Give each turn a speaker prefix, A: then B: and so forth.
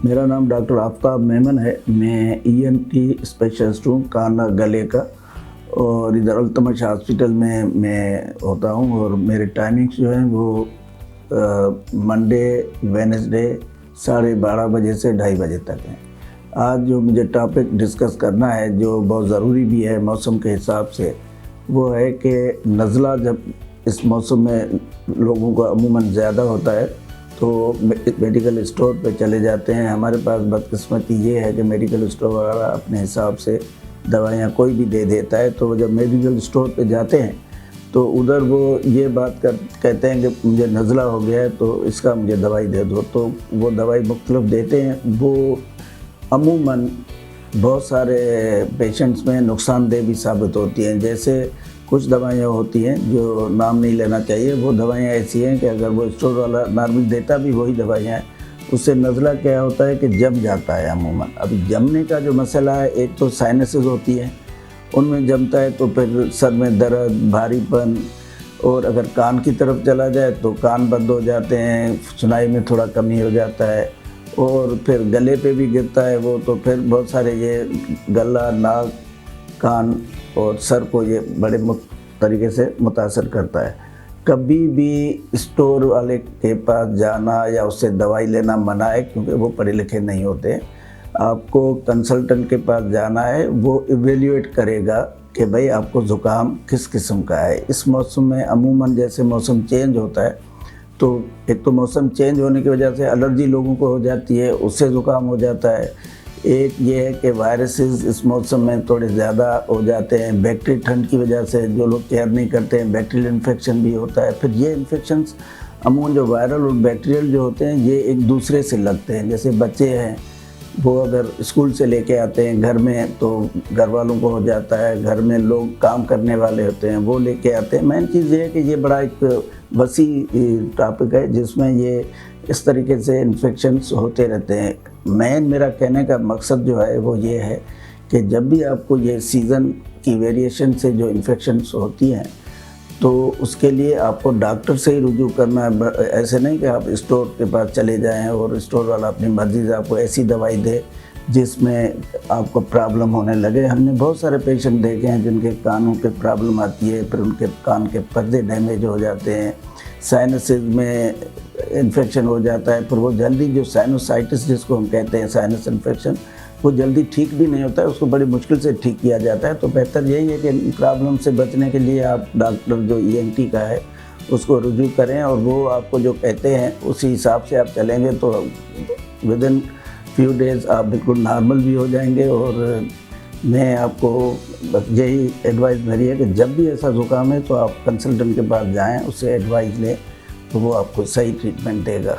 A: मेरा नाम डॉक्टर आफताब मेमन है। मैं ईएनटी स्पेशलिस्ट हूँ, कान गले का, और इधर अल्तमश हॉस्पिटल में मैं होता हूँ। और मेरे टाइमिंग्स जो हैं वो मंडे वेडनेसडे 12:30 बजे से 2:30 बजे तक हैं। आज जो मुझे टॉपिक डिस्कस करना है, जो बहुत ज़रूरी भी है मौसम के हिसाब से, वो है कि नज़ला जब इस मौसम में लोगों को अमूमन ज़्यादा होता है तो मेडिकल स्टोर पे चले जाते हैं। हमारे पास बदकिस्मती ये है कि मेडिकल स्टोर वाला अपने हिसाब से दवाइयाँ कोई भी दे देता है। तो जब मेडिकल स्टोर पे जाते हैं तो उधर वो ये बात कहते हैं कि मुझे नज़ला हो गया है तो इसका मुझे दवाई दे दो। तो वो दवाई मुख्तलिफ देते हैं, वो अमूमन बहुत सारे पेशेंट्स में नुकसानदेह भी साबित होती हैं। जैसे कुछ दवाइयाँ होती हैं जो नाम नहीं लेना चाहिए, वो दवाइयाँ ऐसी हैं कि अगर वो स्टोर वाला नॉर्मल देता भी वही दवाइयाँ हैं, उससे नज़ला क्या होता है कि जम जाता है अमूमन। अभी जमने का जो मसला है, एक तो साइनसेस होती हैं, उनमें जमता है तो फिर सर में दर्द, भारीपन, और अगर कान की तरफ चला जाए तो कान बंद हो जाते हैं, सुनाई में थोड़ा कमी हो जाता है, और फिर गले पे भी गिरता है वो, तो फिर बहुत सारे ये गला, नाक, कान और सर को ये बड़े तरीके से मुतासर करता है। कभी भी स्टोर वाले के पास जाना या उससे दवाई लेना मना है, क्योंकि वो पढ़े लिखे नहीं होते। आपको कंसल्टेंट के पास जाना है, वो इवेल्युएट करेगा कि भाई आपको ज़ुकाम किस किस्म का है। इस मौसम में अमूमन जैसे मौसम चेंज होता है तो एक तो मौसम चेंज होने की वजह से एलर्जी लोगों को हो जाती है, उससे ज़ुकाम हो जाता है। एक ये है कि वायरसेस इस मौसम में थोड़े ज़्यादा हो जाते हैं, बैक्टीरियल ठंड की वजह से जो लोग केयर नहीं करते हैं, बैक्टीरियल इन्फेक्शन भी होता है। फिर ये इन्फेक्शंस अमूमन जो वायरल और बैक्टीरियल जो होते हैं ये एक दूसरे से लगते हैं। जैसे बच्चे हैं, वो अगर स्कूल से लेके आते हैं घर में तो घर वालों को हो जाता है, घर में लोग काम करने वाले होते हैं वो लेके आते हैं। मेन चीज़ ये है कि ये बड़ा एक वसी टॉपिक है जिसमें ये इस तरीके से इन्फेक्शंस होते रहते हैं। मेरा कहने का मकसद जो है वो ये है कि जब भी आपको ये सीज़न की वेरिएशन से जो इन्फेक्शंस होती हैं तो उसके लिए आपको डॉक्टर से ही रुजू करना है। ऐसे नहीं कि आप स्टोर के पास चले जाएं और स्टोर वाला अपनी मर्ज़ी से आपको ऐसी दवाई दे जिसमें आपको प्रॉब्लम होने लगे। हमने बहुत सारे पेशेंट देखे हैं जिनके कानों के प्रॉब्लम आती है, फिर उनके कान के पर्दे डैमेज हो जाते हैं, साइनसेस में इन्फेक्शन हो जाता है, फिर वो जल्दी जो साइनोसाइटिस जिसको हम कहते हैं साइनस इन्फेक्शन, वो जल्दी ठीक भी नहीं होता है, उसको बड़ी मुश्किल से ठीक किया जाता है। तो बेहतर यही है कि इन प्रॉब्लम से बचने के लिए आप डॉक्टर जो ईएनटी का है उसको रुजू करें, और वो आपको जो कहते हैं उसी हिसाब से आप चलेंगे तो विद इन फ्यू डेज़ आप बिल्कुल नॉर्मल भी हो जाएंगे। और मैं आपको बस यही एडवाइस मेरी है कि जब भी ऐसा ज़ुकाम है तो आप कंसल्टेंट के पास जाएं, उससे एडवाइस लें तो वो आपको सही ट्रीटमेंट देगा।